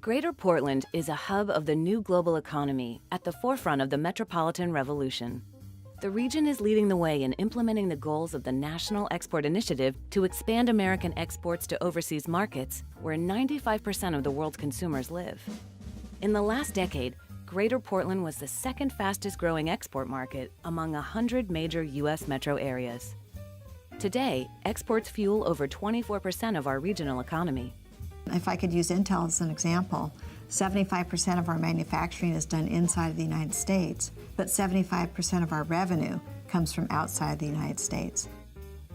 Greater Portland is a hub of the new global economy at the forefront of the metropolitan revolution. The region is leading the way in implementing the goals of the National Export Initiative to expand American exports to overseas markets where 95% of the world's consumers live. In the last decade, Greater Portland was the second fastest growing export market among 100 major U.S. metro areas. Today, exports fuel over 24% of our regional economy. If I could use Intel as an example, 75% of our manufacturing is done inside of the United States, but 75% of our revenue comes from outside the United States.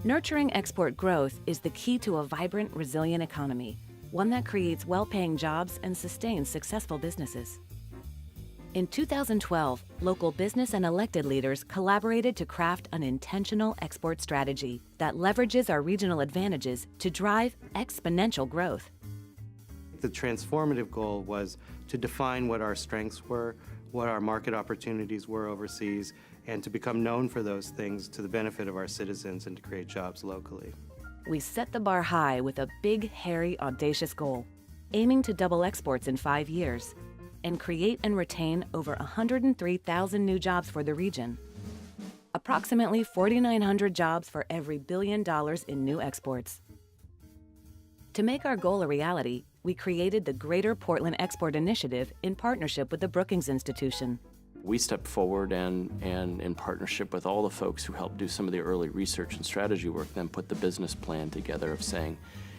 Nurturing export growth is the key to a vibrant, resilient economy, one that creates well-paying jobs and sustains successful businesses. In 2012, local business and elected leaders collaborated to craft an intentional export strategy that leverages our regional advantages to drive exponential growth. The transformative goal was to define what our strengths were, what our market opportunities were overseas, and to become known for those things to the benefit of our citizens and to create jobs locally. We set the bar high with a big, hairy, audacious goal, aiming to double exports in 5 years and create and retain over 103,000 new jobs for the region. Approximately 4,900 jobs for every $1 billion in new exports. To make our goal a reality, we created the Greater Portland Export Initiative in partnership with the Brookings Institution. We stepped forward and in partnership with all the folks who helped do some of the early research and strategy work, then put the business plan together of saying,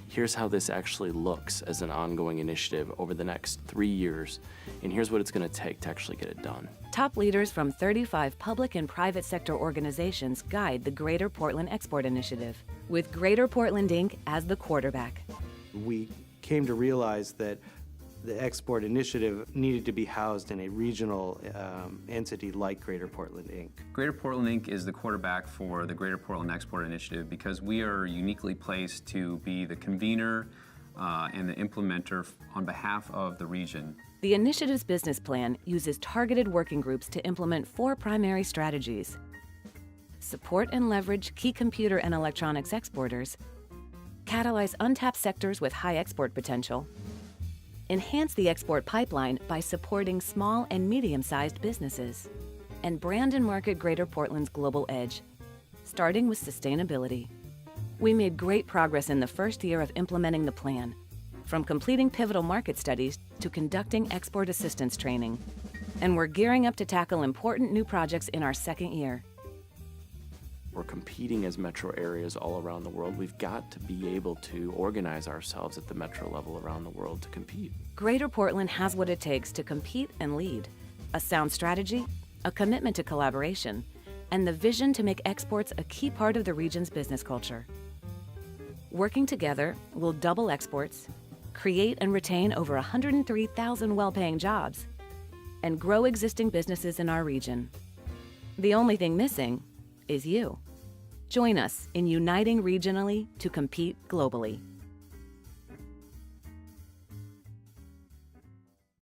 here's how this actually looks as an ongoing initiative over the next 3 years, and here's what it's going to take to actually get it done. Top leaders from 35 public and private sector organizations guide the Greater Portland Export Initiative, with Greater Portland, Inc. as the quarterback. We came to realize that the export initiative needed to be housed in a regional entity like Greater Portland, Inc. Greater Portland, Inc. is the quarterback for the Greater Portland Export Initiative because we are uniquely placed to be the convener and the implementer on behalf of the region. The initiative's business plan uses targeted working groups to implement 4 primary strategies: support and leverage key computer and electronics exporters, catalyze untapped sectors with high export potential, enhance the export pipeline by supporting small and medium-sized businesses, and brand and market Greater Portland's global edge, starting with sustainability. We made great progress in the first year of implementing the plan, from completing pivotal market studies to conducting export assistance training. And we're gearing up to tackle important new projects in our second year. We're competing as metro areas all around the world. We've got to be able to organize ourselves at the metro level around the world to compete. Greater Portland has what it takes to compete and lead: a sound strategy, a commitment to collaboration, and the vision to make exports a key part of the region's business culture. Working together, we'll double exports, create and retain over 103,000 well-paying jobs, and grow existing businesses in our region. The only thing missing is you. Join us in uniting regionally to compete globally.